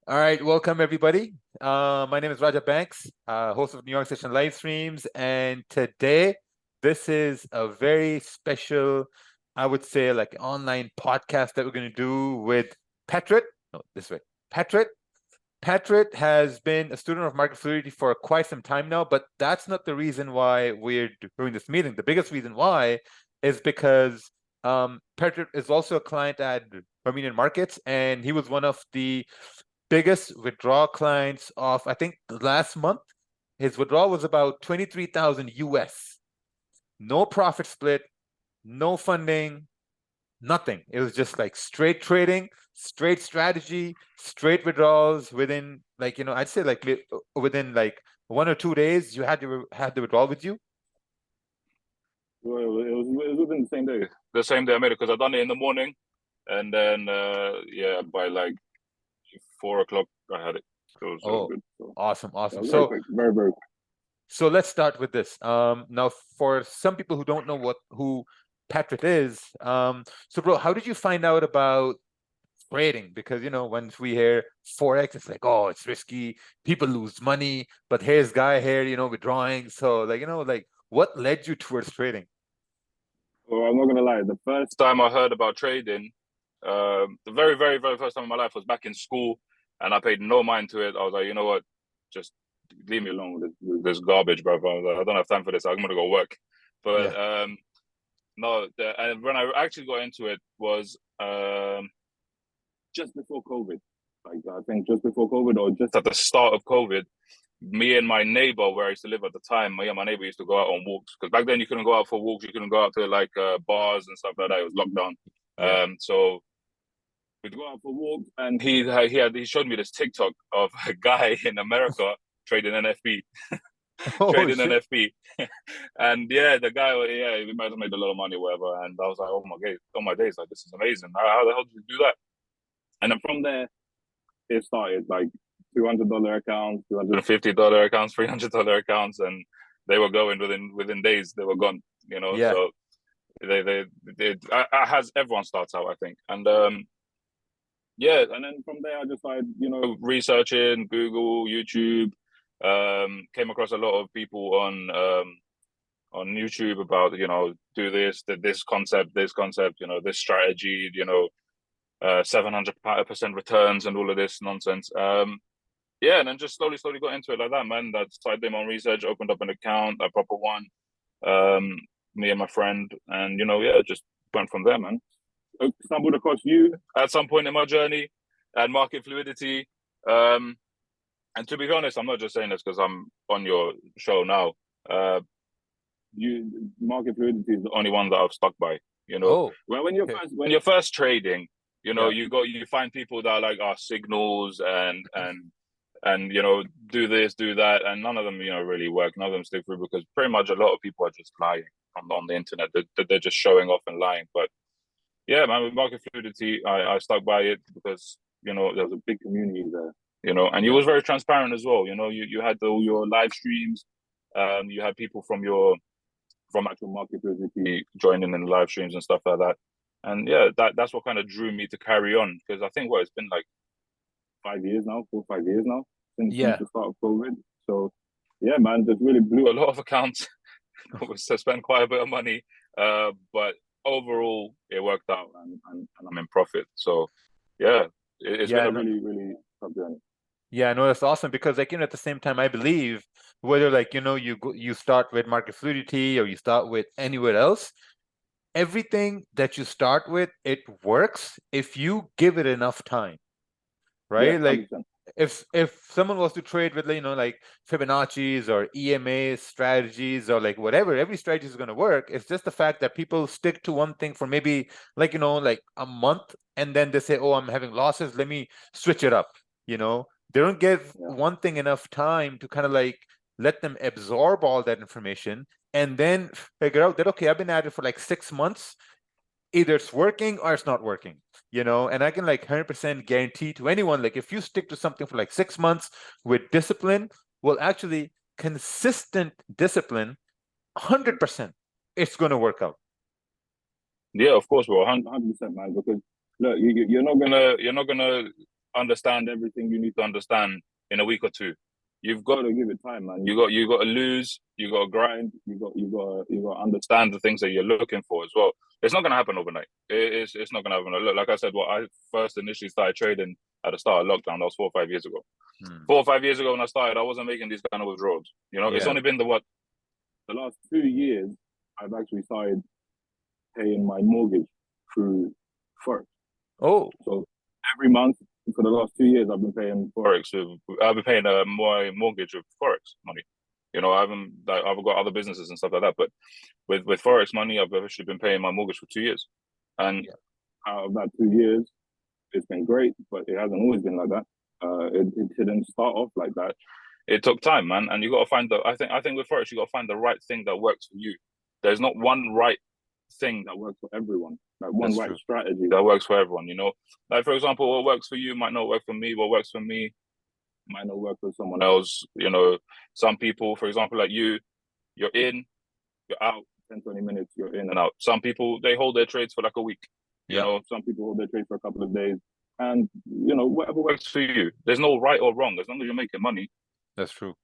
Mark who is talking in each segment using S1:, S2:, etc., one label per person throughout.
S1: All right, welcome everybody. My name is Raja Banks, host of New York Session live streams, and today this is a very special, I would say, like online podcast that we're going to do with Petrit. No, this way, Petrit. Petrit has been a student of MarketFluidity for quite some time now, but that's not the reason why we're doing this meeting. The biggest reason why is because Petrit is also a client at Remmended Markets, and he was one of the biggest withdrawal clients of, I think, last month. His withdrawal was about 23,000 US. No profit split, no funding, nothing. It was just like straight trading, straight strategy, straight withdrawals within I'd say like within like 1 or 2 days, you had to have the withdrawal with you.
S2: Well, it was within the same day. The same day I made it because I done it in the morning, and then by like 4 o'clock I had it. So it was good. So,
S1: awesome.
S2: very
S1: So
S2: quick, very quick.
S1: So let's start with this. Now, for some people who don't know who Petrit is, so bro, how did you find out about trading? Because once we hear Forex, it's like, oh, it's risky, people lose money. But here's guy here, withdrawing. So what led you towards trading?
S2: Well, I'm not gonna lie. The first time I heard about trading, the very, very, very first time in my life was back in school, and I paid no mind to it. I was like, you know what, just leave me alone with this garbage, bro. I don't have time for this. I'm gonna go work. But no, and when I actually got into it was just before COVID. Like I think just before COVID or just at the start of COVID, me and my neighbor where I used to live at the time, me and my neighbor used to go out on walks because back then you couldn't go out for walks, you couldn't go out to like bars and stuff like that. It was lockdown. So we'd go out for walks, and he showed me this TikTok of a guy in America trading NFP. Trading NFP. And the guy, he might have made a lot of money, whatever. And I was like, oh my days, like this is amazing. How the hell did you do that? And then from there, it started like $200 accounts, $250 accounts, $300 accounts, and they were going within days. They were gone, So as everyone starts out, I think, and and then from there I just started, researching Google, YouTube. Came across a lot of people on YouTube about do this concept, this strategy, 700% returns and all of this nonsense. And then just slowly got into it like that, man. That started doing my research, opened up an account, a proper one, me and my friend, and just went from there, man. Stumbled across you at some point in my journey at MarketFluidity. And to be honest, I'm not just saying this because I'm on your show now. MarketFluidity is the only one that I've stuck by. When you're first trading, you find people that are like signals and do this, do that, and none of them really work. None of them stick through because pretty much a lot of people are just lying on the internet. They're just showing off and lying. But yeah, man, with MarketFluidity, I stuck by it because there was a big community there. And you was very transparent as well. You had all your live streams. You had people from actual MarketFluidity joining in the live streams and stuff like that. And that's what kind of drew me to carry on because I think it's been like 5 years now, 4 or 5 years now since the start of COVID. So yeah, man, just really blew a lot of accounts. To spend quite a bit of money, but overall it worked out, and I'm in profit. So yeah, it's been a really, really tough journey.
S1: Yeah, no, that's awesome because at the same time, I believe whether you start with MarketFluidity or you start with anywhere else, everything that you start with, it works if you give it enough time, right?
S2: Yeah,
S1: like if someone was to trade with like Fibonacci's or EMA strategies or like whatever, every strategy is going to work. It's just the fact that people stick to one thing for maybe like a month, and then they say, oh, I'm having losses, let me switch it up. They don't give one thing enough time to kind of like let them absorb all that information and then figure out that, okay, I've been at it for like 6 months. Either it's working or it's not working, and I can like 100% guarantee to anyone, like if you stick to something for like 6 months with discipline, well, actually consistent discipline, 100%, it's going to work out.
S2: Yeah, of course, bro, 100%, man, because look, you're not gonna understand everything you need to understand in a week or two. You've got to give it time, man. You got to lose. You got to grind. You got to understand the things that you're looking for as well. It's not going to happen overnight. It's not going to happen. Look, like I said, I first initially started trading at the start of lockdown. That was 4 or 5 years ago. 4 or 5 years ago when I started, I wasn't making these kind of withdrawals. It's only been the last 2 years I've actually started paying my mortgage through Forex.
S1: Oh,
S2: so every month for the last 2 years, I've been paying Forex. I've been paying my mortgage with Forex money. I've got other businesses and stuff like that, but with Forex money, I've actually been paying my mortgage for 2 years. And out of that 2 years, it's been great, but it hasn't always been like that. It didn't start off like that. It took time, man, and you got to find I think with Forex, you got to find the right thing that works for you. There's not one right thing that works for everyone, like one right strategy that works for everyone. Like for example, what works for you might not work for me. What works for me might not work for someone else. Some people, for example, like you're in, you're out, 10-20 minutes, you're in and out. Some people, they hold their trades for like a week. Some people hold their trades for a couple of days, and whatever works for you. There's no right or wrong as long as you're making money.
S1: That's true.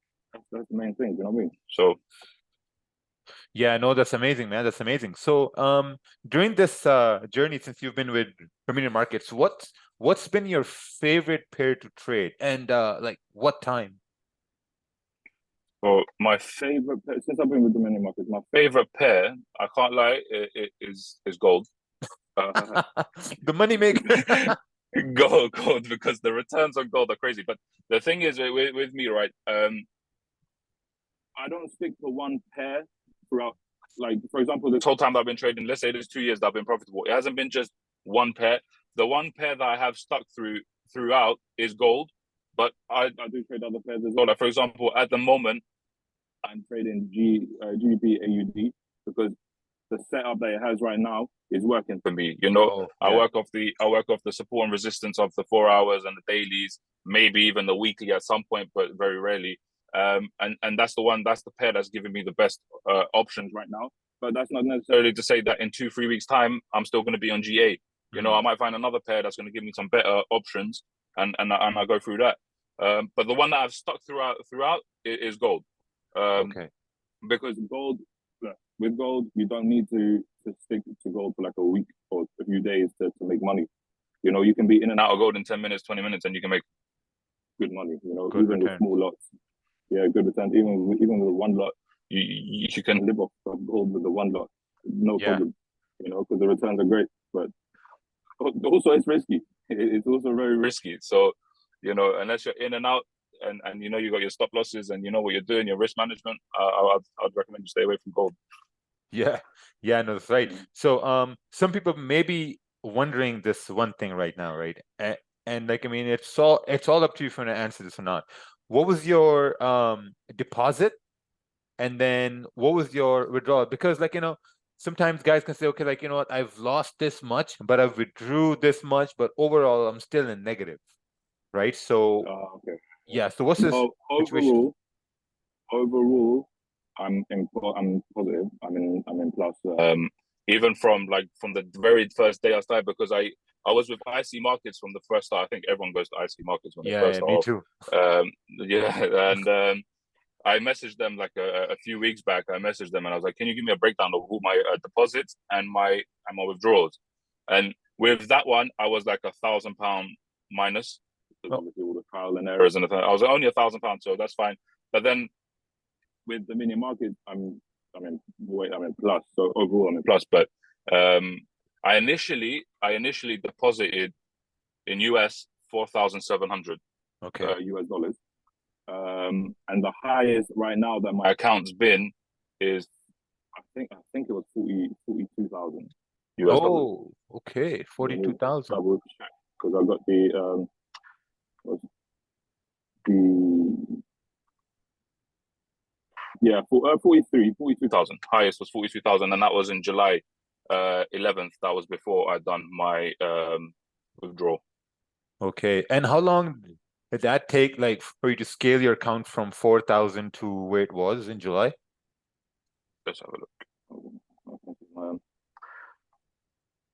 S2: That's the main thing. You know what I mean? So.
S1: Yeah, no, that's amazing, man. That's amazing. So, during this journey, since you've been with Remmended Markets, what's been your favorite pair to trade, and like what time?
S2: Well, my favorite pair, since I've been with Remmended Markets, my favorite pair, I can't lie, is gold.
S1: The money maker.
S2: gold, because the returns on gold are crazy. But the thing is, with me, right? I don't stick to one pair throughout. Like, for example, this whole time that I've been trading, let's say there's 2 years that I've been profitable. It hasn't been just one pair. The one pair that I have stuck throughout is gold, but I do trade other pairs as well. Like, for example, at the moment, I'm trading GBP AUD because the setup that it has right now is working for me. I work off the support and resistance of the 4 hours and the dailies, maybe even the weekly at some point, but very rarely. And that's the pair that's giving me the best options right now. But that's not necessarily to say that in 2-3 weeks time I'm still going to be on GA. I might find another pair that's going to give me some better options, and I go through that. But the one that I've stuck throughout is gold. Because with gold, you don't need to stick to gold for like a week or a few days to make money. You can be in and out of gold in 10 minutes, 20 minutes, and you can make good money. Good even return. With small lots. Yeah, good return. Even with one lot, you can live off gold with the one lot, no problem. Because the returns are great. But also, it's risky. It's also very risky. So, unless you're in and out, and you got your stop losses and you know what you're doing, your risk management, I'd recommend you stay away from gold.
S1: Yeah, no, that's right. So some people may be wondering this one thing right now, right? And like, I mean, it's all up to you if you want to answer this or not. What was your deposit, and then what was your withdrawal? Because like, sometimes guys can say, okay, like, you know what, I've lost this much, but I've withdrew this much, but overall I'm still in negative, right? So yeah, so what's this situation?
S2: Overall, I'm positive. I'm in plus. Even from the very first day I started, because I was with IC Markets from the first start. I think everyone goes to IC Markets when they first start.
S1: Me too.
S2: And I messaged them like a few weeks back. I messaged them and I was like, "Can you give me a breakdown of all my deposits and my withdrawals?" And with that one, I was like £1,000 minus. Obviously all the trial and errors and everything. I was only £1,000, so that's fine. But then with the mini market, I'm in plus. So overall, I'm in plus. But I initially deposited in US 4,700 US dollars. And the highest right now that my account's been is I think it was 42,000 US dollars.
S1: Oh, okay, 42,000.
S2: Double check, because I got the 42,000. Highest was 42,000, and that was in July 11th. That was before I'd done my withdrawal.
S1: Okay, and how long did that take, like, for you to scale your account from 4,000 to where it was in July?
S2: Let's have a look.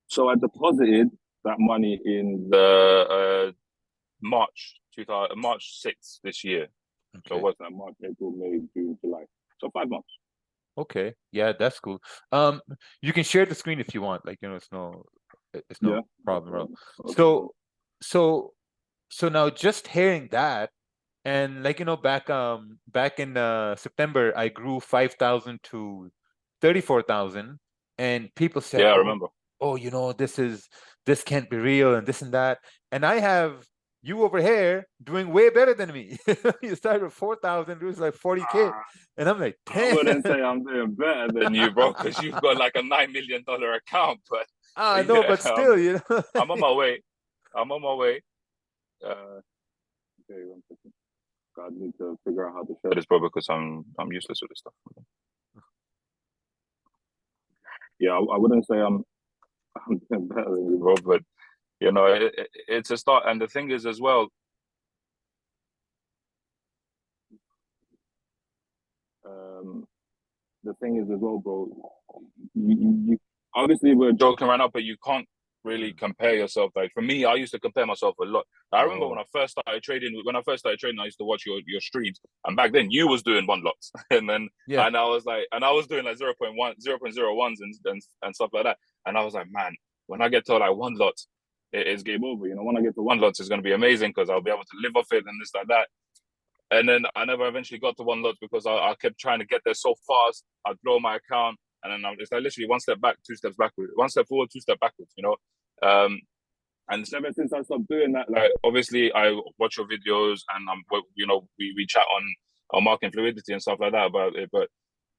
S2: So I deposited that money in the March 6th this year.
S1: Okay.
S2: So what's that? March, April, May, June, July. So 5 months.
S1: Okay. Yeah, that's cool. You can share the screen if you want. Like, it's no problem, bro. Okay. So now just hearing that, and like, back in September, I grew 5,000 to 34,000, and people said,
S2: yeah, I remember.
S1: Oh, this can't be real, and this and that. And I have you over here doing way better than me. You started with 4,000, it was like 40K. And I'm like, damn.
S2: I wouldn't say I'm doing better than you, bro, because you've got like a $9 million account. But
S1: no, but still,
S2: I'm on my way. Okay, 1 second. I need to figure out how to share this, bro, because I'm useless with this stuff. Yeah, I wouldn't say I'm doing better than you, bro, but it's a start. And the thing is as well, bro, you obviously we're joking right now, but you can't really compare yourself. Like for me, I used to compare myself a lot. I remember when I first started trading, I used to watch your streams, and back then you was doing 1 lots, and then and I was doing like 0.01s and stuff like that, and I was like, man, when I get to like 1 lot, it's game over. When I get to 1 lot, it's gonna be amazing because I'll be able to live off it and this like that. And then I never eventually got to 1 lot because I kept trying to get there so fast. I'd blow my account, and then it's like literally 1 step back, 2 steps backwards, 1 step forward, 2 steps backwards. And ever since I stopped doing that, like obviously I watch your videos and we chat on MarketFluidity and stuff like that about it, but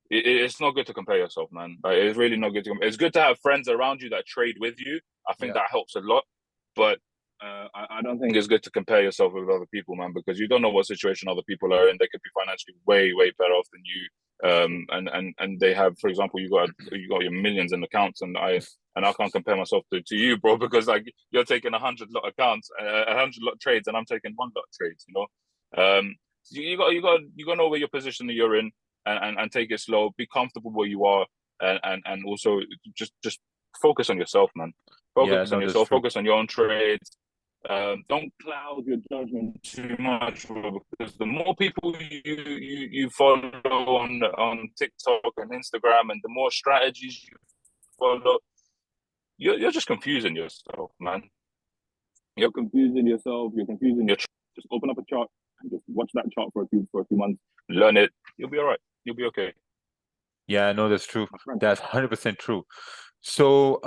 S2: it's not good to compare yourself, man. Like it's really not good to compare. It's good to have friends around you that trade with you. I think that helps a lot, but I don't think it's good to compare yourself with other people, man, because you don't know what situation other people are in. They could be financially way, way better off than you. And they have, for example, you got your millions in accounts, and I can't compare myself to you, bro, because like you're taking 100 lot accounts, 100 lot trades, and I'm taking 1 lot trades. So you got to know where your position that you're in, and take it slow. Be comfortable where you are, and also just focus on yourself, man. Focus on yourself. Focus on your own trades. Don't cloud your judgment too much, bro, because the more people you follow on TikTok and Instagram, and the more strategies you follow, you're just confusing yourself, man. You're confusing yourself. You're confusing your. Just open up a chart and just watch that chart for a few months. Learn it. You'll be all right. You'll be okay.
S1: Yeah, I know that's true. That's 100% true. So,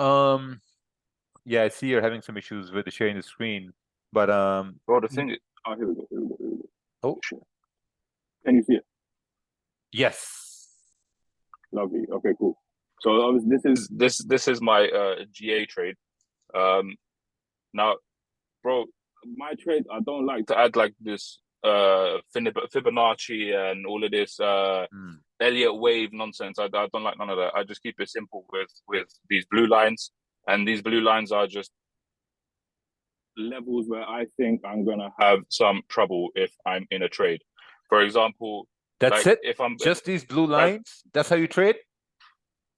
S1: yeah, I see you're having some issues with sharing the screen, but
S2: bro, the thing is, here we go.
S1: Oh,
S2: sure. Can you see it?
S1: Yes.
S2: Lovely. Okay, cool. So this is my GA trade. Now, bro, my trade, I don't like to add like this Fibonacci and all of this Elliott wave nonsense. I don't like none of that. I just keep it simple with these blue lines, and these blue lines are just levels where I think I'm gonna have some trouble if I'm in a trade. For example,
S1: that's it. If I'm just these blue lines, that's how you trade.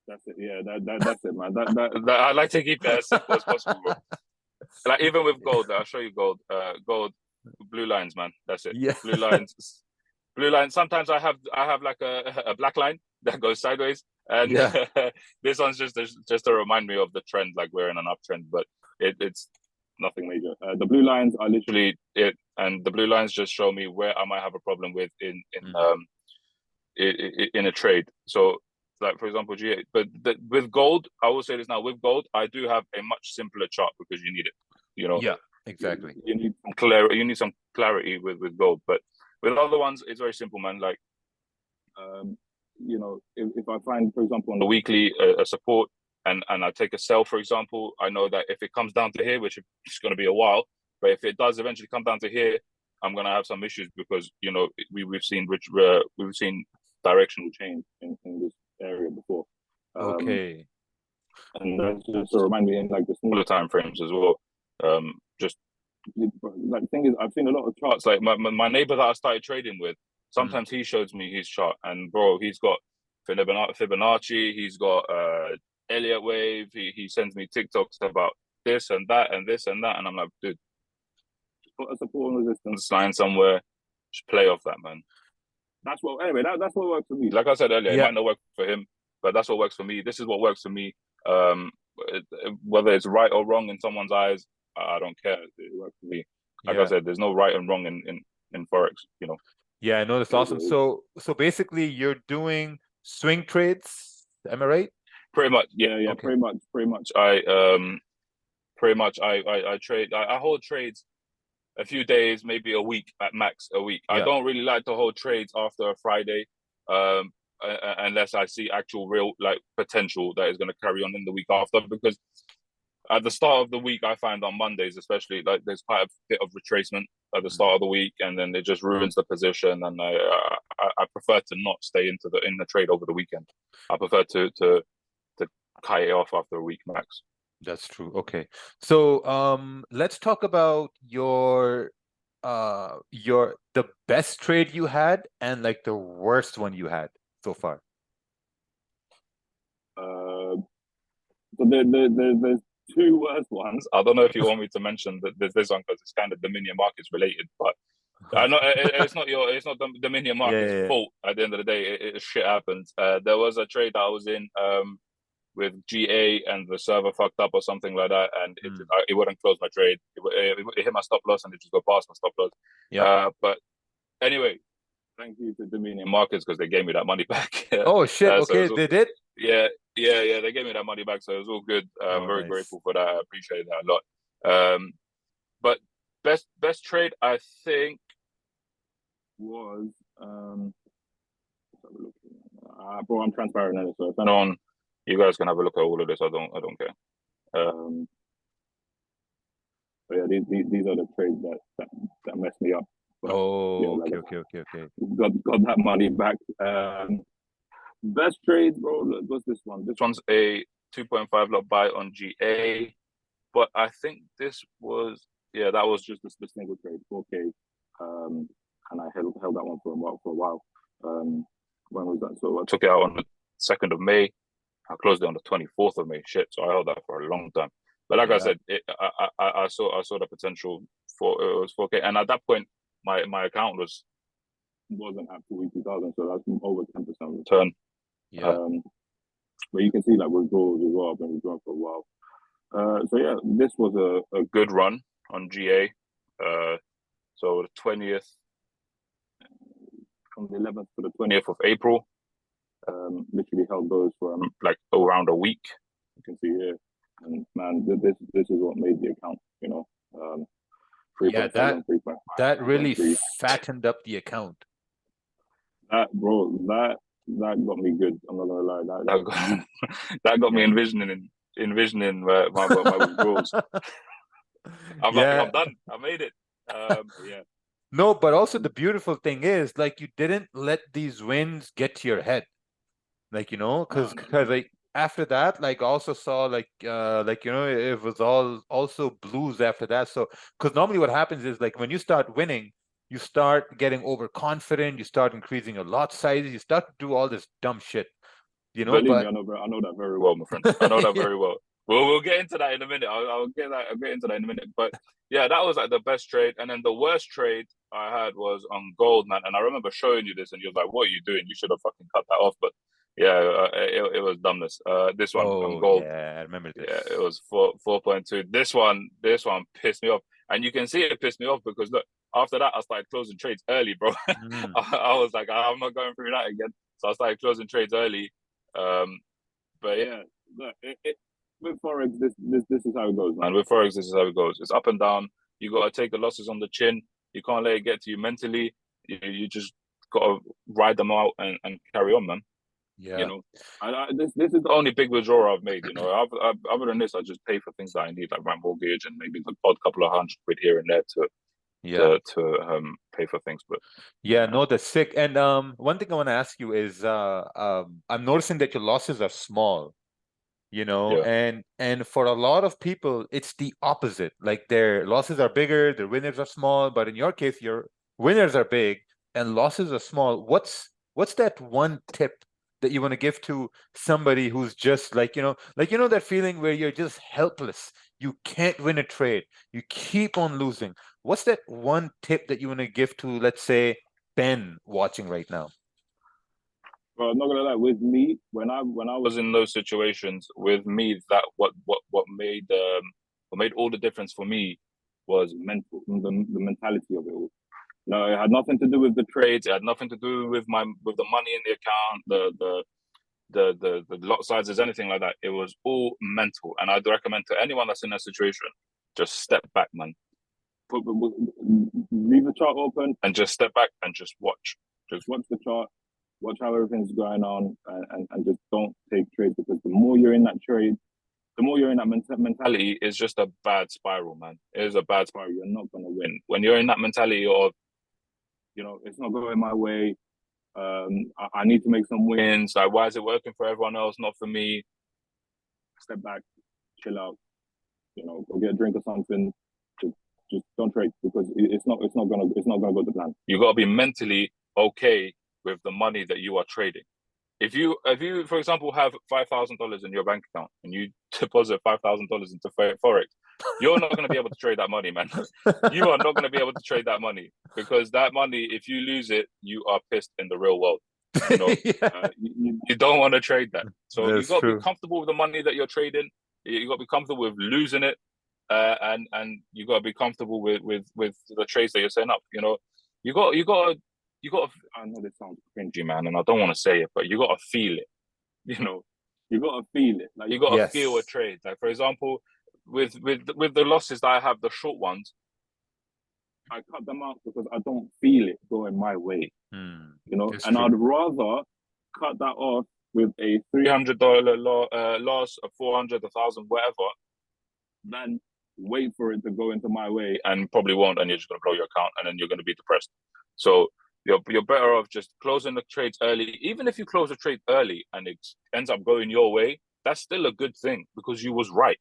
S2: That's it. Yeah, that's it, man. That I like to keep it as simple as possible, bro. Like even with gold, I'll show you gold. Gold, blue lines, man. That's it.
S1: Yeah.
S2: Blue lines. Blue lines. Sometimes I have like a black line that goes sideways, and this one's just to remind me of the trend. Like we're in an uptrend, but it's nothing major. The blue lines are literally it, and the blue lines just show me where I might have a problem with in a trade. So, like for example, GA. But with gold, I will say this now. With gold, I do have a much simpler chart because you need it.
S1: Yeah, exactly.
S2: You need some clarity. You need some clarity with gold, but with other ones, it's very simple, man. Like, if I find, for example, on the weekly a support and I take a sell, for example, I know that if it comes down to here, which is going to be a while, but if it does eventually come down to here, I'm going to have some issues because we've seen directional change in this area before.
S1: Okay.
S2: And that's just to remind me in like the smaller time frames as well. Just like the thing is, I've seen a lot of charts. Like my neighbor that I started trading with, sometimes he shows me his chart, and bro, he's got Fibonacci, he's got Elliott wave. He sends me TikToks about this and that and this and that, and I'm like, dude, put a support and resistance line somewhere, just play off that, man. That's what that's what works for me. Like I said earlier, it might not work for him, but that's what works for me. This is what works for me. Whether it's right or wrong in someone's eyes, I don't care. It works for me. Like I said, there's no right and wrong in Forex, you know.
S1: Yeah, I know, that's awesome. So basically you're doing swing trades, am I right?
S2: Pretty much, yeah, okay. Pretty much. I trade. I hold trades a few days, maybe a week at max, a week. I don't really like to hold trades after a Friday, unless I see actual real like potential that is going to carry on in the week after. Because at the start of the week, I find on Mondays especially, like there's quite a bit of retracement at the start of the week, and then it just ruins the position. And I prefer to not stay in the trade over the weekend. I prefer to kite it off after a week max.
S1: That's true. Okay. So let's talk about your the best trade you had and like the worst one you had so far.
S2: So there's two worst ones. I don't know if you want me to mention that there's this one because it's kind of Dominion Markets related, but I know it's not Dominion Markets' fault. At the end of the day, shit happens. There was a trade that I was in with GA and the server fucked up or something like that, and it wouldn't close my trade. It hit my stop loss and it just go past my stop loss. Yeah. But anyway, thank you to Dominion Markets because they gave me that money back.
S1: Oh shit! Okay, they did.
S2: Yeah. They gave me that money back, so it was all good. I'm very grateful for that. I appreciate that a lot. But best trade I think was bro, I'm transparent in it, so if anyone, you guys can have a look at all of this. I don't care. But yeah, these are the trades that messed me up. But,
S1: okay.
S2: Got that money back. Best trade, bro. What's this one? This one's a 2.5 lot buy on GA, but I think this was that was just the single trade, 4K. And I held that one for a while. When was that? So I took it out on the 2nd of May. I closed it on the 24th of May. Shit, so I held that for a long time. But like I said, I saw the potential for it was 4K, and at that point, my account wasn't at 42,000, so that's over 10% return. Yeah. But you can see like withdrawals as well. I've been withdrawing for a while. So yeah, this was a good run on GA. So the 20th, from the 11th to the 20th of April. Literally held those for like around a week. You can see here, and man, this is what made the account. You know,
S1: that really fattened up the account.
S2: That got me good. I'm not gonna lie. That got me envisioning my withdrawals. I'm done. I made it. Yeah.
S1: No, but also the beautiful thing is like you didn't let these wins get to your head. Like, you know, because like after that, like also saw like you know, it was all also blues after that. So because normally what happens is like when you start winning, you start getting overconfident, you start increasing your lot sizes, you start to do all this dumb shit. You know,
S2: believe me, I know that very well, my friend. I know that very well. We'll get into that in a minute. I'll get into that in a minute. But yeah, that was like the best trade. And then the worst trade I had was on gold, man. And I remember showing you this, and you was like, "What are you doing? You should have fucking cut that off." But yeah, it was dumbness. This one on gold.
S1: Yeah, I remember this.
S2: Yeah, it was 4.2. This one pissed me off, and you can see it pissed me off because look, after that I started closing trades early, bro. I was like, I'm not going through that again. So I started closing trades early. But yeah, look, with Forex, this is how it goes, man. With Forex, this is how it goes. It's up and down. You got to take the losses on the chin. You can't let it get to you mentally. You just got to ride them out and carry on, man.
S1: Yeah.
S2: You know, this is the only big withdrawal I've made. You know, other than this, I just pay for things that I need, like my mortgage and maybe the odd couple of £100 here and there to pay for things. But
S1: no, that's sick. And one thing I want to ask you is I'm noticing that your losses are small. You know, and for a lot of people, it's the opposite. Like their losses are bigger, their winners are small. But in your case, your winners are big and losses are small. What's that one tip that you want to give to somebody who's just like, you know that feeling where you're just helpless. you can't win a trade. You keep on losing. What's that one tip that you want to give to, let's say, Ben watching right now?
S2: Well, I'm not gonna lie. With me, when I was in those situations, with me, that what made all the difference for me was the mentality of it all. No, it had nothing to do with the trades. It had nothing to do with the money in the account, the lot sizes, anything like that. It was all mental. And I'd recommend to anyone that's in that situation, just step back, man. Leave the chart open and just step back and just watch. Just watch the chart, watch how everything's going on, and just don't take trades, because the more you're in that trade, the more you're in that mentality, is just a bad spiral, man. It is a bad spiral. You're not going to win. When you're in that mentality of, it's not going my way, I need to make some wins. Like, why is it working for everyone else, not for me? Step back, chill out, go get a drink or something. Just don't trade, because it's not gonna go to plan. You got to be mentally okay with the money that you are trading. If you, for example, have $5,000 in your bank account and you deposit $5,000 into Forex, you're not going to be able to trade that money, man. You are not going to be able to trade that money, because that money, if you lose it, you are pissed in the real world. Yeah. You don't want to trade that. So you got to be comfortable with the money that you're trading. You got to be comfortable with losing it, and you got to be comfortable with the trades that you're setting up. You got to. I know this sounds cringy, man, and I don't want to say it, but you got to feel it. You got to feel it. Like, you got to feel a trade. Like, for example, with the losses that I have, the short ones, I cut them out because I don't feel it going my way. And I'd rather cut that off with a $300 loss, a 400, 1,000, whatever, than wait for it to go into my way and probably won't, and you're just going to blow your account, and then you're going to be depressed. So you're better off just closing the trades early. Even if you close a trade early and it ends up going your way, that's still a good thing, because you was right.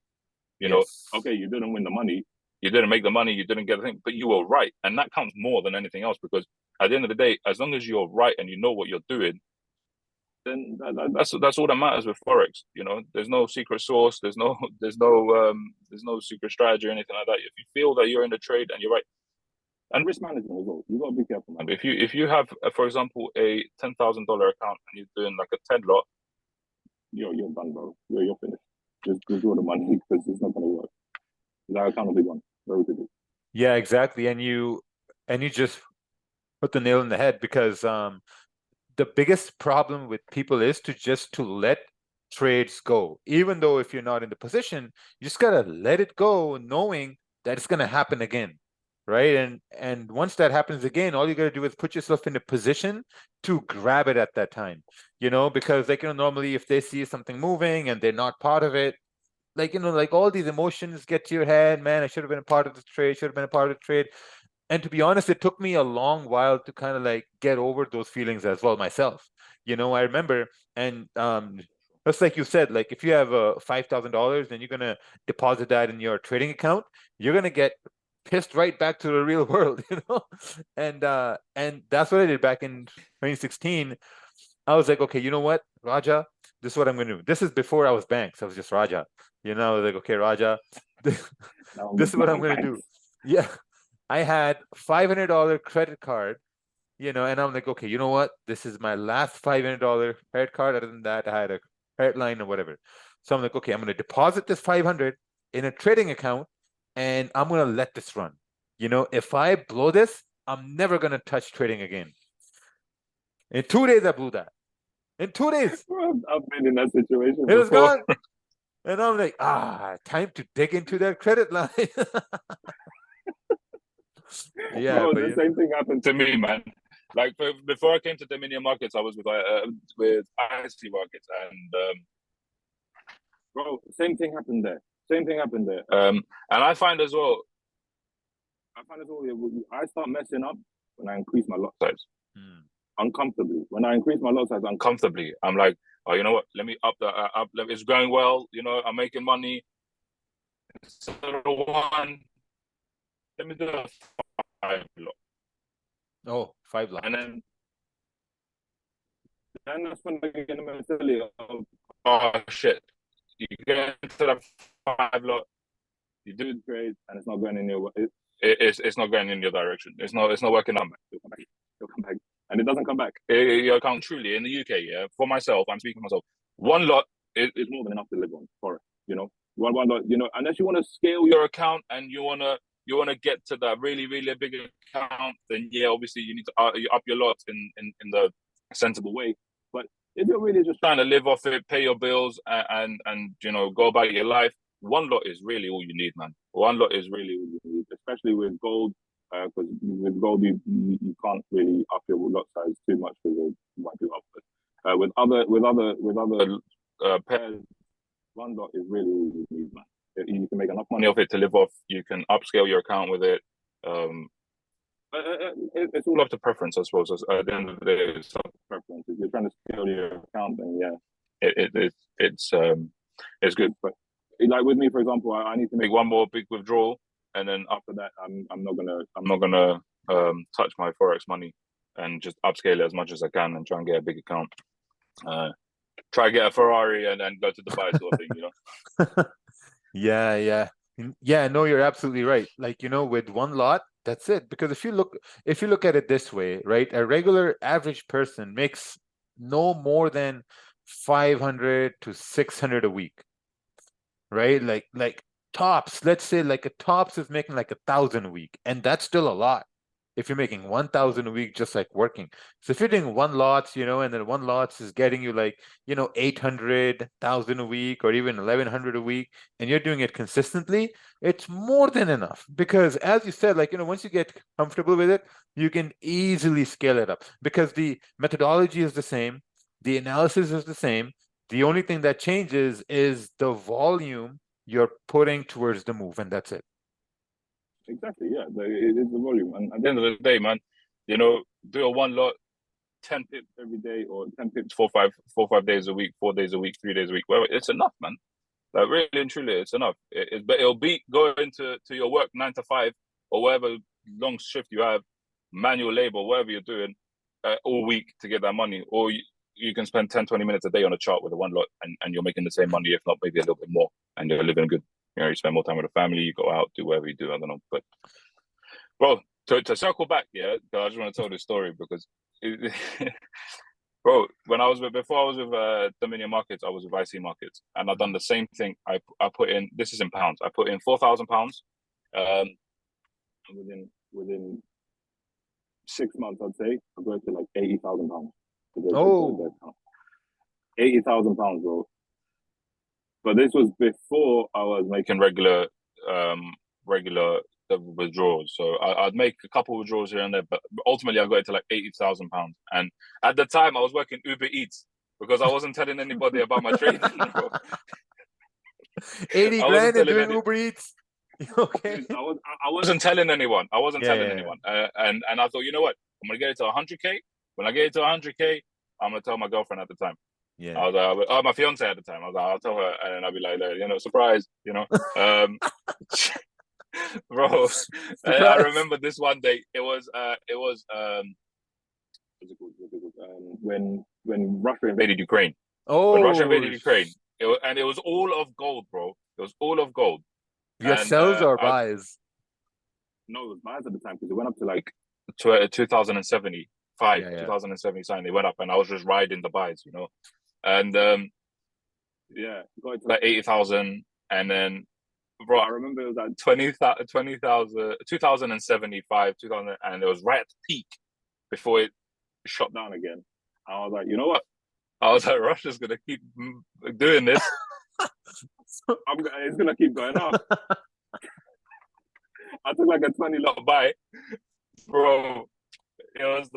S2: Okay, you didn't win the money, you didn't make the money, you didn't get the thing, but you were right, and that counts more than anything else. Because at the end of the day, as long as you're right and you know what you're doing, then that's all that matters with Forex. There's no secret sauce, there's no secret strategy or anything like that. If you feel that you're in the trade and you're right. And risk management as well. You got to be careful, man. If you have, for example, a $10,000 account and you're doing like a 10 lot, you're done, bro. You're finished. Just withdraw the money, because it's not going to work. That account will be gone very quickly.
S1: Yeah, exactly. And you just put the nail in the head, because the biggest problem with people is to let trades go. Even though if you're not in the position, you just gotta let it go, knowing that it's gonna happen again. Right. And once that happens again, all you got to do is put yourself in a position to grab it at that time, because normally if they see something moving and they're not part of it, like all these emotions get to your head, man, I should have been a part of this trade, should have been a part of the trade. And to be honest, it took me a long while to kind of like get over those feelings as well myself. I remember, and just like you said, like if you have $5,000 and you're going to deposit that in your trading account, you're going to get pissed right back to the real world, and that's what I did back in 2016. I was like, okay, you know what, Raja, this is what I'm going to do. This is before I was Banks. I was just Raja. I was like, okay, Raja, this is what I'm going to do. Yeah. I had $500 credit card, and I'm like, okay, you know what? This is my last $500 credit card. Other than that, I had a credit line or whatever. So I'm like, okay, I'm going to deposit this 500 in a trading account, and I'm going to let this run. If I blow this, I'm never going to touch trading again. In 2 days, I blew that. In 2 days.
S2: I've been in that situation
S1: before. It was gone. And I'm like, time to dig into that credit line. Yeah,
S2: bro, the same thing happened to me, man. Like, before I came to Dominion Markets, I was with IC Markets, and bro, same thing happened there. And I find as well, I start messing up when I increase my lot size. Uncomfortably. When I increase my lot size uncomfortably, I'm like, oh, you know what? Let me up the it's going well. I'm making money. Instead of one, let me do a 5 lot.
S1: Oh, 5 lot.
S2: And then that's when I get the mentality of, oh shit, you get into that 5 lot, You do the trade, and it's not going in your it's not going in your direction. It's not working out. It'll come back. It'll come back, and it doesn't come back. Your account truly in the UK, yeah. For myself, I'm speaking for myself. One lot is more than enough to live on. For you know, one lot. You know, unless you want to scale your account and you wanna get to that really big account, then yeah, obviously you need to you up your lot in the sensible way. But if you're really just trying to live off it, pay your bills, and you know, go about your life, one lot is really all you need, man. One lot is really all you need, especially with gold, because with gold you can't really up your lot size too much because it might be up. With other pairs, one lot is really all you need, man. You can make enough money off it to live off. You can upscale your account with it. It's all up to preference, I suppose. At the end of the day, it's up to preference. If you're trying to scale your account, then yeah, it's good. But like with me, for example, I need to make one more big withdrawal, and then after that, I'm not gonna touch my Forex money and just upscale it as much as I can and try and get a big account. Try to get a Ferrari and then go to Dubai sort of thing, you know.
S1: Yeah. No, you're absolutely right. Like, you know, with one lot, that's it. Because if you look at it this way, right, a regular average person makes no more than 500 to 600 a week, right? Like tops, let's say like a tops is making like 1,000 a week, and that's still a lot if you're making 1,000 a week just like working. So if you're doing one lots, you know, and then one lots is getting you like, you know, 800,000 a week or even 1,100 a week, and you're doing it consistently, it's more than enough. Because as you said, like, you know, once you get comfortable with it, you can easily scale it up because the methodology is the same, the analysis is the same. The only thing that changes is the volume you're putting towards the move, and that's it.
S2: Exactly, yeah. It is the volume. And at the end of the day, man, you know, do a one lot, 10 pips every day, or 10 pips 4-5 days a week, 4 days a week, 3 days a week. Well, it's enough, man. Like really and truly, it's enough. But it'll beat going to your work 9 to 5 or whatever long shift you have, manual labor, whatever you're doing, all week to get that money. Or you can spend 10-20 minutes a day on a chart with a one lot, and you're making the same money, if not maybe a little bit more, and you're living good. You know, you spend more time with the family, you go out, do whatever you do. I don't know, but bro, to circle back, yeah, I just want to tell this story because, bro, before I was with Dominion Markets, I was with IC Markets, and I've done the same thing. I put in, this is in pounds. I put in £4,000. Within 6 months, I'd say I go to like £80,000.
S1: Oh,
S2: £80,000, bro. But this was before I was making regular withdrawals. So I'd make a couple of withdrawals here and there, but ultimately I got it to like £80,000. And at the time I was working Uber Eats because I wasn't telling anybody about my trading.
S1: 80 grand and doing Uber Eats. Okay.
S2: I wasn't telling anyone. I wasn't telling anyone. And I thought, you know what? I'm gonna get it to 100K. When I get it to 100K, I'm gonna tell my girlfriend at the time.
S1: Yeah.
S2: I was like, my fiance at the time. I was like, I'll tell her, and then I'll be like, you know, surprise, you know. Bro, I remember this one day. It was when Russia invaded Ukraine.
S1: Oh,
S2: when Russia invaded Ukraine, it was all of gold, bro. It was all of gold.
S1: You had sells or buys?
S2: No, it was buys at the time because it went up to like 2075, 2070 something. They went up, and I was just riding the buys, you know. And got it to like 80,000, and then, bro, I remember it was like 2075, 2000, and it was right at the peak before it shot down again. I was like, you know what? I was like, Russia's gonna keep doing this. It's gonna keep going up. I took like a 20 lot buy, bro. It was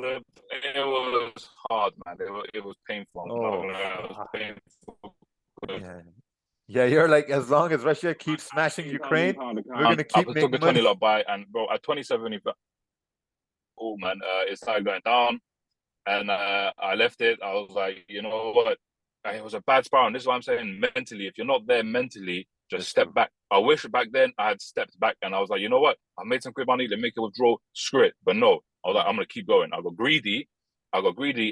S2: hard, man. It was painful.
S1: Oh,
S2: it was painful.
S1: Yeah, you're like, as long as Russia keeps smashing Ukraine, we're gonna keep making money.
S2: I took the 20 lot buy, and bro, at 2070, oh man, it started going down, and I left it. I was like, you know what? It was a bad spiral. And this is what I'm saying. Mentally, if you're not there mentally, just step back. I wish back then I had stepped back, and I was like, you know what? I made some quick money. Let me make a withdrawal. Screw it. But no, I was like, I'm gonna keep going. I got greedy,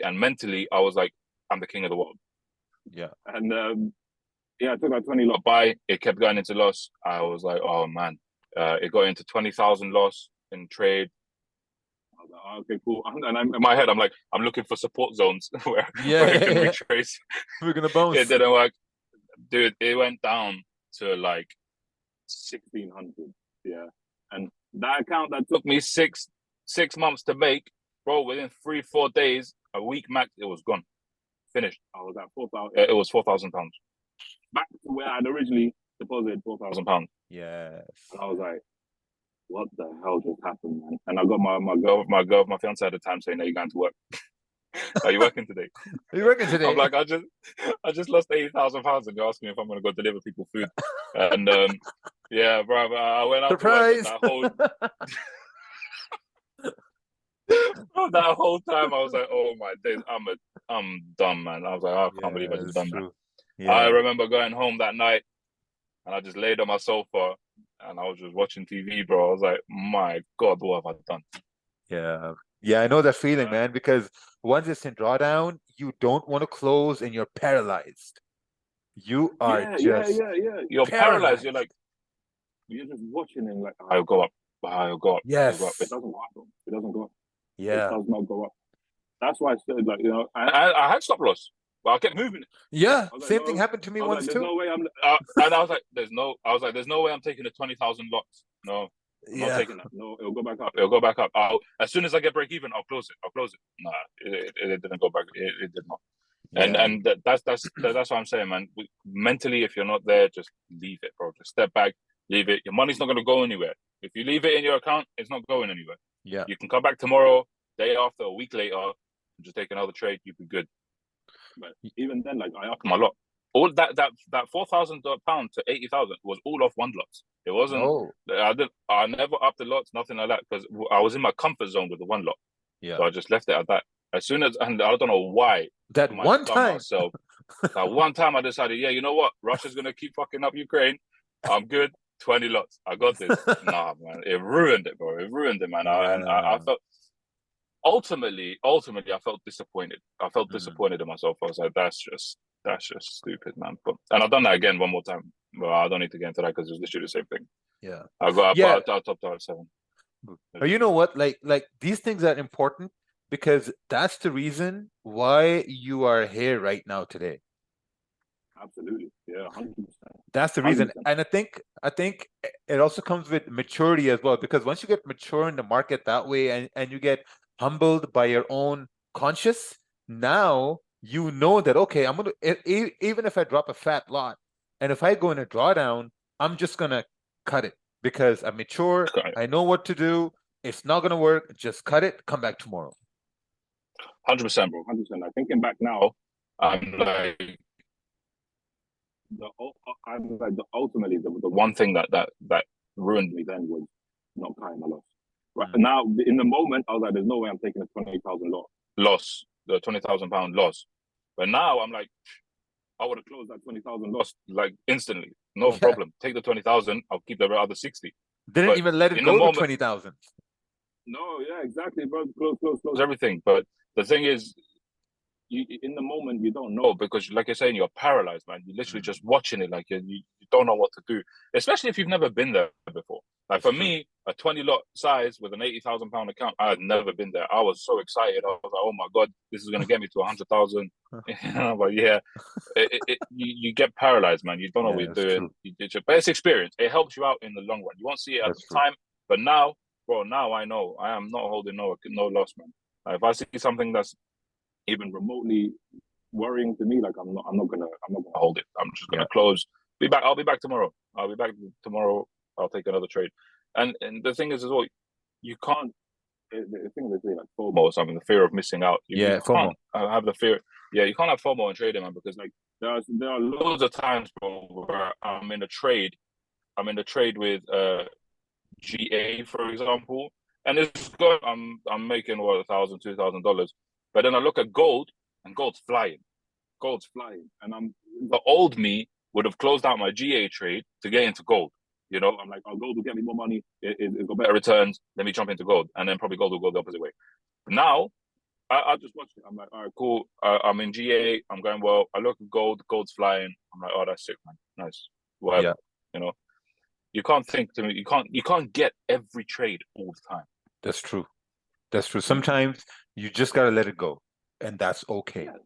S2: and mentally, I was like, I'm the king of the world.
S1: Yeah.
S2: And Yeah, I took that 20 lot buy. It kept going into loss. I was like, oh man. It got into 20,000 loss in trade. I was like, oh, okay, cool. And in my head, I'm like, I'm looking for support zones where it can retrace.
S1: We're gonna bounce.
S2: It didn't work, dude. It went down to like 1,600. Yeah, and that account that took me six months to make, bro, within 3-4 days, a week max, it was gone, finished. I was at 4,000. It was £4,000, back to where I'd originally deposited £4,000.
S1: Yes.
S2: And I was like, what the hell just happened, man? And I got my fiance at the time saying, "Are you going to work? Are you working today?
S1: Are you working today?"
S2: I'm like, I just lost £80,000, and you're asking me if I'm going to go deliver people food. And yeah, bro, I went out
S1: Surprise!
S2: to work that whole time. I was like, oh my days, I'm done, man. I was like, I can't believe I just done that. Yeah. I remember going home that night, and I just laid on my sofa, and I was just watching TV, bro. I was like, my God, what have I done?
S1: Yeah. Yeah, I know that feeling, man, because once it's in drawdown, you don't want to close and you're paralyzed. You are just
S2: You're paralyzed. You're like, you're just watching and like, I'll go up. I'll go up.
S1: Yes.
S2: I'll go up. It doesn't go up, bro. It doesn't go up.
S1: Yeah.
S2: It does not go up. That's why I said, like, you know, I had stop loss, but I kept moving it.
S1: Yeah, same thing happened to me once too.
S2: No way I'm. And I was like, there's no way I'm taking the 20,000 lots. No, I'm not taking that. No, it'll go back up. It'll go back up. As soon as I get break even, I'll close it. Nah, it didn't go back. It did not. Yeah. And that's what I'm saying, man. Mentally, if you're not there, just leave it, bro. Just step back, leave it. Your money's not going to go anywhere. If you leave it in your account, it's not going anywhere.
S1: Yeah.
S2: You can come back tomorrow, day after, a week later, and just take another trade. You'd be good. But even then, like, I upped my lot. All that £4,000 to 80,000 was all off one lot. It wasn't. Oh. I never upped the lots, nothing like that, because I was in my comfort zone with the one lot. Yeah. So I just left it at that. As soon as, and I don't know why.
S1: That one time.
S2: That one time I decided, yeah, you know what? Russia's going to keep fucking up Ukraine. I'm good. 20 lots. I got this. Nah, man. It ruined it, bro. It ruined it, man. Yeah. I felt, ultimately, I felt disappointed. I felt disappointed in myself. I was like, that's just stupid, man. And I've done that again one more time. Well, I don't need to get into that because it's literally the same thing.
S1: Yeah.
S2: I topped out at 7.
S1: But you know what? Like these things are important, because that's the reason why you are here right now today.
S2: Absolutely. Yeah, 100%.
S1: That's the reason. 100%. And I think it also comes with maturity as well, because once you get mature in the market that way, and you get humbled by your own conscious, now you know that, okay, I'm going to, even if I drop a fat lot, and if I go in a drawdown, I'm just going to cut it, because I'm mature. I know what to do. It's not going to work. Just cut it. Come back tomorrow.
S2: 100%, bro. 100%. I'm thinking back now, I'm like, ultimately the one thing that ruined me then was not cutting my loss. Right now, in the moment, I was like, "There's no way I'm taking a 20,000 loss, the £20,000 loss." But now I'm like, I would have closed that 20,000 loss like instantly, no problem. Take the 20,000, I'll keep the other 60.
S1: Didn't even let it go to 20,000.
S2: No, yeah, exactly, bro. Close everything. But the thing is, in the moment, you don't know, because, like you're saying, you're paralyzed, man. You're literally just watching it, like you don't know what to do, especially if you've never been there before. Like for me, a 20 lot size with an £80,000 account, I had never been there. I was so excited. I was like, oh my God, this is going to get me to 100,000. But yeah, you get paralyzed, man. You don't know what you're doing. But it's experience. It helps you out in the long run. You won't see it at the time, but now, bro, now I know I am not holding no loss, man. If I see something that's even remotely worrying to me, like I'm not gonna hold it. I'm just gonna close. I'll be back tomorrow. I'll take another trade. And the thing is as well, you can't. The thing is like FOMO or something, the fear of missing out. You FOMO. Can't have the fear. Yeah, you can't have FOMO in trading, man, because like there are loads of times, bro, where I'm in a trade with GA, for example, and it's good. I'm making what, $1,000, $2,000. But then I look at gold, and gold's flying. And the old me would have closed out my GA trade to get into gold. You know, I'm like, oh, gold will get me more money. It's got better returns. Let me jump into gold. And then probably gold will go the opposite way. Now, I just watched it. I'm like, all right, cool. I'm in GA. I'm going well. I look at gold. Gold's flying. I'm like, oh, that's sick, man. Nice. Whatever.
S1: Yeah.
S2: You know, you can't think to me. You can't get every trade all the time.
S1: That's true. That's true. Sometimes you just gotta let it go, and that's okay.
S2: Yeah.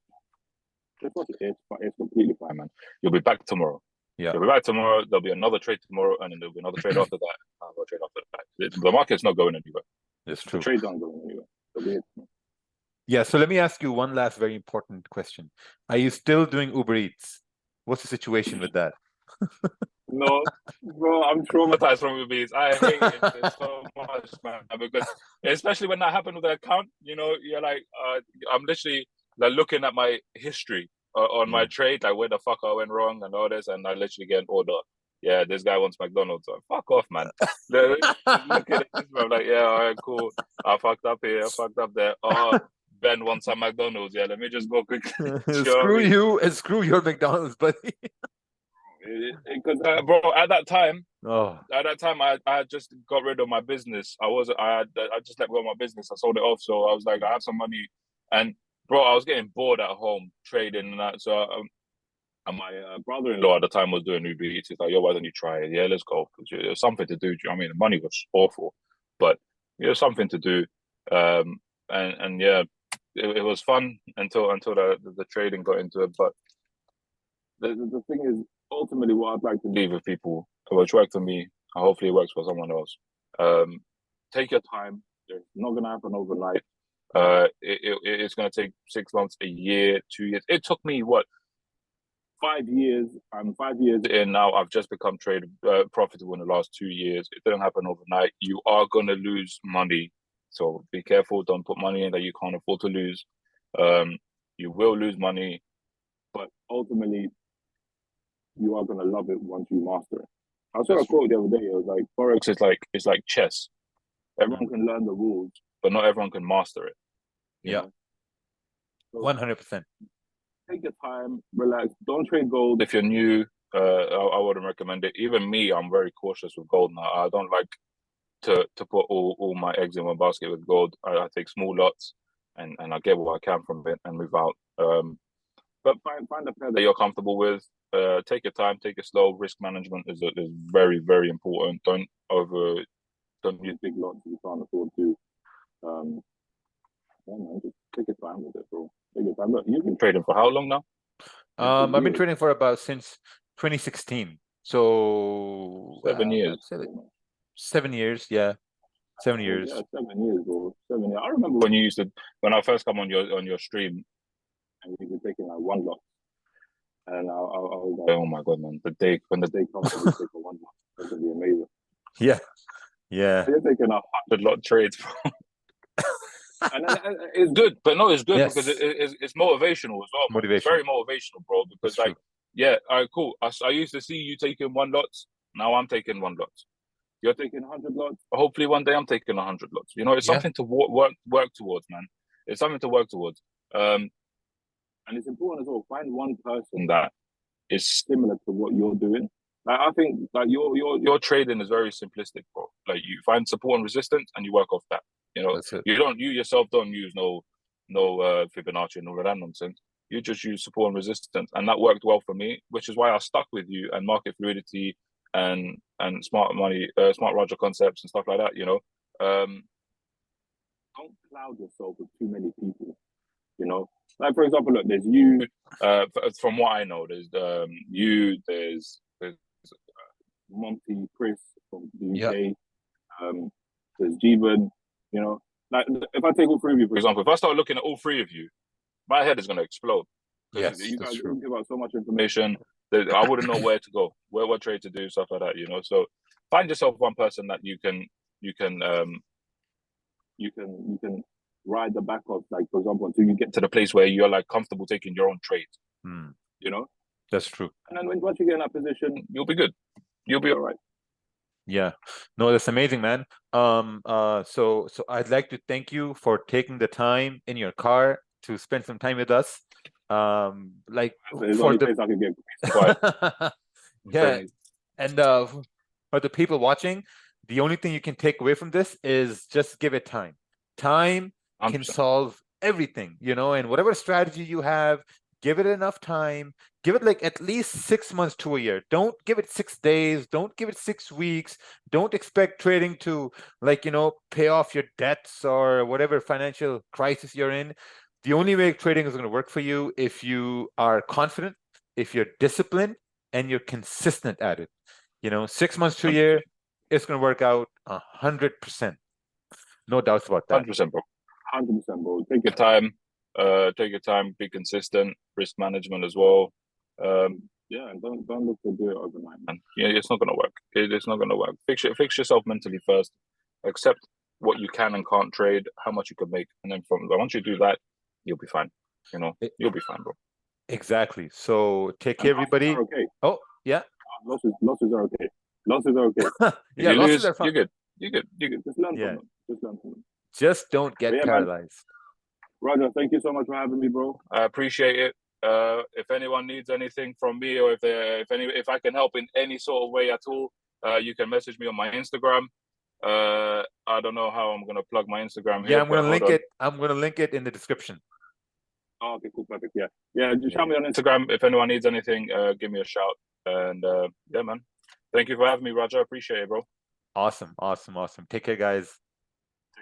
S2: It's completely fine, man. You'll be back tomorrow.
S1: Yeah.
S2: You'll be back tomorrow. There'll be another trade tomorrow, and then there'll be another trade after that. Another trade after that. The market's not going anywhere.
S1: That's true.
S2: The trades aren't going anywhere.
S1: Yeah. So let me ask you one last very important question. Are you still doing Uber Eats? What's the situation with that?
S2: No, bro, I'm traumatized from Uber Eats. I hate it so much, man. Because especially when that happened with the account, you know, you're like, I'm literally like looking at my history on my trade, like where the fuck I went wrong and all this, and I literally get an order. Yeah, this guy wants McDonald's. So fuck off, man. Look at it. I'm like, yeah, all right, cool. I fucked up here. I fucked up there. Oh, Ben wants some McDonald's. Yeah, let me just go quickly.
S1: Screw you and screw your McDonald's, buddy.
S2: Because bro, at that time, I just got rid of my business. I just let go of my business. I sold it off, so I was like, I have some money, and bro, I was getting bored at home trading and that. So, and my brother-in-law at the time was doing Uber Eats. He's like, yo, why don't you try it? Yeah, let's go. It was something to do. You know what I mean? The money was awful, but it was something to do. And yeah, it was fun until the trading got into it. But the thing is, ultimately, what I'd like to leave with people, which worked for me, and hopefully it works for someone else. Take your time. It's not going to happen overnight. It's going to take 6 months, a year, 2 years. It took me 5 years. I'm 5 years in now. I've just become profitable in the last 2 years. It didn't happen overnight. You are going to lose money, so be careful. Don't put money in that you can't afford to lose. You will lose money, but ultimately, you are gonna love it once you master it. I saw a quote the other day. It was like, Forex is like chess. Everyone can learn the rules, but not everyone can master it.
S1: Yeah, 100%.
S2: Take your time, relax. Don't trade gold if you're new. I wouldn't recommend it. Even me, I'm very cautious with gold now. I don't like to put all my eggs in one basket with gold. I take small lots and I get what I can from it and move out. But find a pair that you're comfortable with. Take your time, take it slow. Risk management is very, very important. Don't use big lots if you can't afford to. Just take your time with it, bro. Take your time. Look, you've been trading for how long now?
S1: I've been trading for about since 2016. So
S2: 7 years.
S1: 7 years, yeah. 7 years.
S2: Yeah, 7 years, bro. 7 years. I remember when I first come on your stream, and you were taking like one lot. And I was like, oh my god, man! When the day comes, to take a one lot. That's gonna be amazing.
S1: Yeah.
S2: You're taking 100 lot trades, bro. and it's good, but no, it's good because it's motivational as well. Motivational. It's very motivational, bro. Because all right, cool. I used to see you taking one lot. Now I'm taking one lot. You're taking 100 lots. Hopefully one day I'm taking 100 lots. You know, it's something to work towards, man. It's something to work towards. And it's important as well. Find one person that is similar to what you're doing. Like I think, like your trading is very simplistic, bro. Like you find support and resistance, and you work off that. You know, you yourself don't use no Fibonacci and all of that nonsense. You just use support and resistance, and that worked well for me, which is why I stuck with you and MarketFluidity and smart money, smart Roger concepts and stuff like that. You know, don't cloud yourself with too many people. You know, like for example, look, there's you. From what I know, there's you. There's Monty, Chris from the UK. There's Jeevan. You know, like if I take all three of you, for example, if I start looking at all three of you, my head is going to explode.
S1: Yes,
S2: you guys give out so much information that I wouldn't know where to go, what trade to do, stuff like that. You know, so find yourself one person that you can ride the back of, like for example, until you get to the place where you're like comfortable taking your own trades. You know,
S1: that's true.
S2: And then once you get in that position, you'll be good. You'll be all right.
S1: Yeah, no, that's amazing, man. So I'd like to thank you for taking the time in your car to spend some time with us. Like for the place I can get quiet. Yeah, and for the people watching, the only thing you can take away from this is just give it time. Time can solve everything, you know, and whatever strategy you have, give it enough time. Give it like at least 6 months to a year. Don't give it 6 days. Don't give it 6 weeks. Don't expect trading to, like, you know, pay off your debts or whatever financial crisis you're in. The only way trading is going to work for you if you are confident, if you're disciplined, and you're consistent at it. You know, 6 months to a year, it's going to work out 100%. No doubts about that.
S2: 100%, bro. 100%, bro. Take your time. Take your time. Be consistent. Risk management as well. Yeah, and don't look to do it overnight, man. Yeah, it's not gonna work. It's not gonna work. Fix yourself mentally first. Accept what you can and can't trade, how much you can make, and then once you do that, you'll be fine. You know, you'll be fine, bro.
S1: Exactly. So take care, everybody.
S2: Okay.
S1: Oh, yeah.
S2: Losses are okay. Losses are okay.
S1: Yeah,
S2: if you
S1: losses
S2: lose,
S1: are fine.
S2: you're good. You're good. Just learn
S1: Yeah.
S2: from them. Just learn from them.
S1: Just don't get paralyzed.
S2: Man. Roger, thank you so much for having me, bro. I appreciate it. If anyone needs anything from me, or if I can help in any sort of way at all, you can message me on my Instagram. I don't know how I'm gonna plug my Instagram here.
S1: Yeah, I'm gonna link it. I'm gonna link it in the description.
S2: Oh, okay, cool, perfect. Yeah. Just shout me on Instagram if anyone needs anything. Give me a shout. And yeah, man. Thank you for having me, Roger. Appreciate it, bro.
S1: Awesome. Take care, guys.